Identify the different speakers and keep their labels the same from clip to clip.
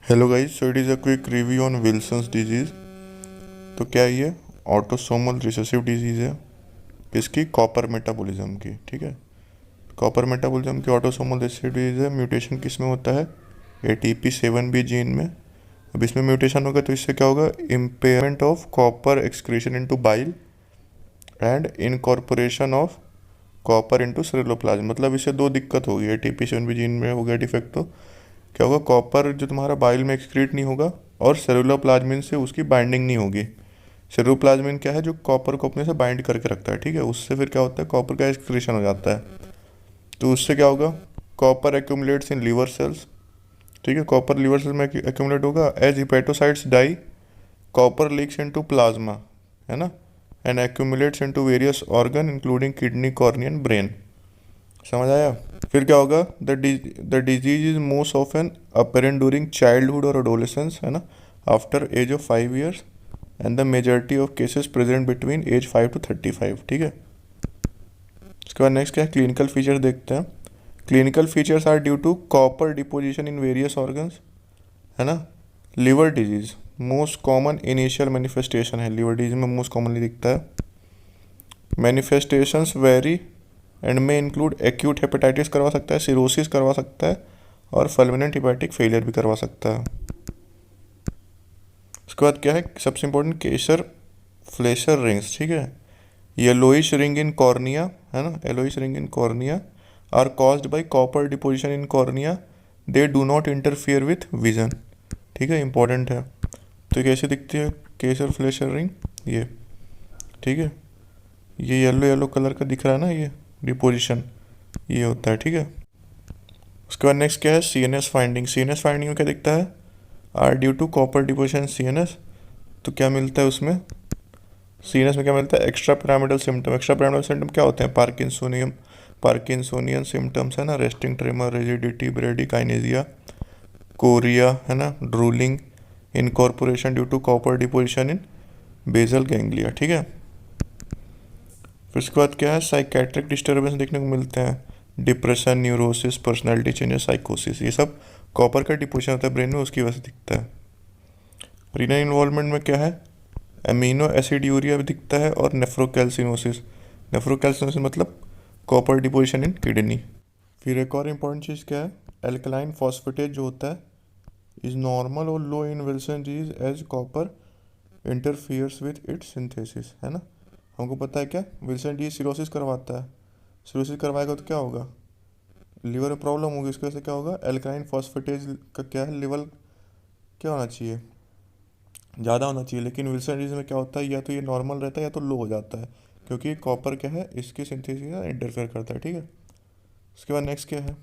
Speaker 1: Hello guys, so it is a quick review on Wilson's disease. तो क्या ये autosomal recessive disease है किसकी? कॉपर मेटाबॉलिज्म की। ठीक है, कॉपर मेटाबॉलिज्म की ऑटोसोमल रिसेसिव डिजीज़ है। म्यूटेशन किस में होता है? ATP7B जीन में। अब इसमें म्यूटेशन होगा तो इससे क्या होगा? Impairment of copper excretion into bile and incorporation of copper into ceruloplasmin. मतलब इससे दो दिक्कत होगी। ATP7B जीन में हो गया डिफेक्ट तो क्या होगा? कॉपर जो तुम्हारा बाइल में एक्सक्रीट नहीं होगा और सेलुलोप्लाज्मिन से उसकी बाइंडिंग नहीं होगी। सेलुलोप्लाज्मिन क्या है? जो कॉपर को अपने से बाइंड करके रखता है। ठीक है, उससे फिर क्या होता है? कॉपर का एक्सक्रीशन हो जाता है। तो उससे क्या होगा? Copper accumulates in liver cells. ठीक है, कॉपर लीवर सेल्स में एक्यूमुलेट होगा। As hepatocytes die copper leaks into plasma, है ना, and accumulates into various organ including kidney, cornea and brain. समझ आया? फिर क्या होगा? The disease is most often apparent during childhood और एडोलेसेंस, है ना, after age of 5 years, and the majority of cases present between age 5 to 35। ठीक है, इसके बाद नेक्स्ट क्या है? क्लिनिकल फीचर देखते हैं। Clinical features are due to copper deposition in various organs, है ना। Liver disease most common initial manifestation है। लिवर डिजीज में मोस्ट कॉमनली दिखता है। मैनिफेस्टेशंस वेरी एंड में इंक्लूड एक्यूट हेपेटाइटिस करवा सकता है, सिरोसिस करवा सकता है और फल्मिनेंट हिपैटिक फेलियर भी करवा सकता है। उसके बाद क्या है? सबसे इंपॉर्टेंट, केसर फ्लेशर रिंग्स। ठीक है, येलोइश रिंग इन कॉर्निया, है ना, yellowish ring in cornea are caused by copper deposition in cornea. They do not interfere with vision. ठीक है, इंपॉर्टेंट है। तो ये कैसे दिखती है केसर फ्लेशर रिंग? ये, ठीक है, ये येलो येलो कलर का दिख रहा है ना, ये डिपोजिशन, ये होता है। ठीक है, उसके बाद नेक्स्ट क्या है? CNS finding. CNS फाइंडिंग में क्या दिखता है? Are due to copper deposition CNS। तो क्या मिलता है उसमें? CNS में क्या मिलता है? Extra pyramidal symptom. Extra pyramidal symptom क्या होते हैं? पार्किंसोनियन सिम्टम्स, है ना, resting tremor, rigidity, bradykinesia, chorea, है ना, drooling, incorporation due to copper deposition in basal ganglia. ठीक है, फिर उसके बाद क्या है? साइकेट्रिक डिस्टर्बेंस देखने को मिलते हैं। डिप्रेशन, न्यूरोसिस, पर्सनैलिटी चेंजेस, साइकोसिस, ये सब कॉपर का डिपोजिशन होता है ब्रेन में, उसकी वजह से दिखता है। रीनल इन्वॉल्वमेंट में क्या है? अमीनो एसिड यूरिया भी दिखता है और नेफ्रोकैल्सिनोसिस। नेफ्रोकैल्सिनोसिस मतलब कॉपर डिपोजिशन इन किडनी। फिर एक और इम्पॉर्टेंट चीज़ क्या है? एल्कलाइन फॉस्फेटेज जो होता है इज नॉर्मल और low in Wilson disease as copper interferes with its synthesis, है ना। हमको पता है क्या? विल्सन डिजीज सिरोसिस करवाता है। सिरोसिस करवाएगा तो क्या होगा? लीवर में प्रॉब्लम होगी। उसकी वजह से क्या होगा? एल्कलाइन फॉस्फेटेज का क्या है? लेवल क्या होना चाहिए? ज़्यादा होना चाहिए। लेकिन विल्सन डिजीज में क्या होता है? या तो ये नॉर्मल रहता है या तो लो हो जाता है, क्योंकि कॉपर क्या है, इसकी सिंथेसिस में इंटरफेयर करता है। ठीक है, उसके बाद नेक्स्ट क्या है?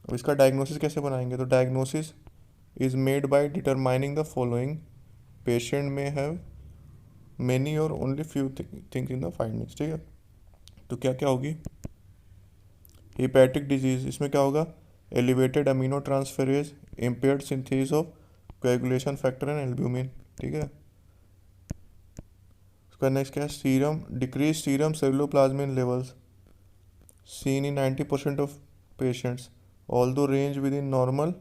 Speaker 1: अब इसका डायग्नोसिस कैसे बनाएंगे? तो diagnosis is made by determining the following. Patient में हैव मेनी और only few things in the findings. ठीक है, तो क्या क्या होगी? हेपेटिक डिजीज, इसमें क्या होगा? Elevated amino transferase, impaired synthesis of coagulation factor and albumin. ठीक है, उसका नेक्स्ट क्या है? Serum decrease serum ceruloplasmin levels seen in 90% of patients, although range within normal,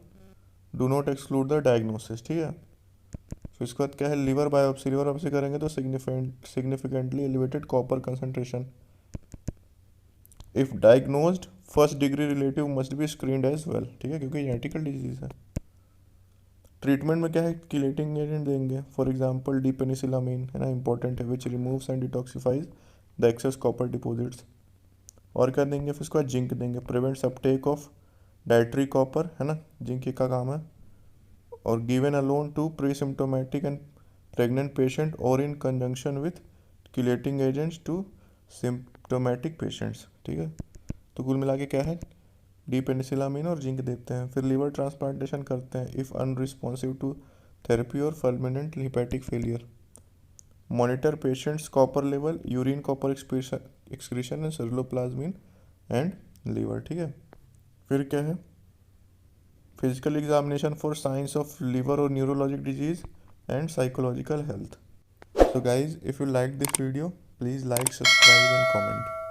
Speaker 1: do not exclude the diagnosis. ठीक है, फिर इसके बाद क्या है? Liver biopsy. लिवर बायोप्सी करेंगे तो significantly elevated copper concentration. If diagnosed first degree relative must be screened as well. ठीक है, क्योंकि जेनेटिकल डिजीज है। ट्रीटमेंट में क्या है? किलेटिंग एजेंट देंगे, फॉर एग्जांपल डीपेनिसिलामीन, है ना, इंपॉर्टेंट है, which removes and detoxifies the excess copper deposits. और क्या देंगे? फिर उसके बाद जिंक देंगे, prevents uptake of dietary copper, है ना, जिंक का काम है। और given alone to pre symptomatic and pregnant patient और in conjunction with chelating agents to symptomatic patients. ठीक है, तो कुल मिला के क्या है? डीपेनिसिलामीन और जिंक देते हैं। फिर लीवर ट्रांसप्लांटेशन करते हैं इफ़ अनरिस्पॉन्सिव टू थेरेपी और fulminant hepatic failure. Monitor patients copper level, urine copper excretion and ceruloplasmin and liver. ठीक है, फिर क्या है? Physical examination for signs of liver और neurologic disease and psychological health. So guys, if you like this video, please like, subscribe and comment.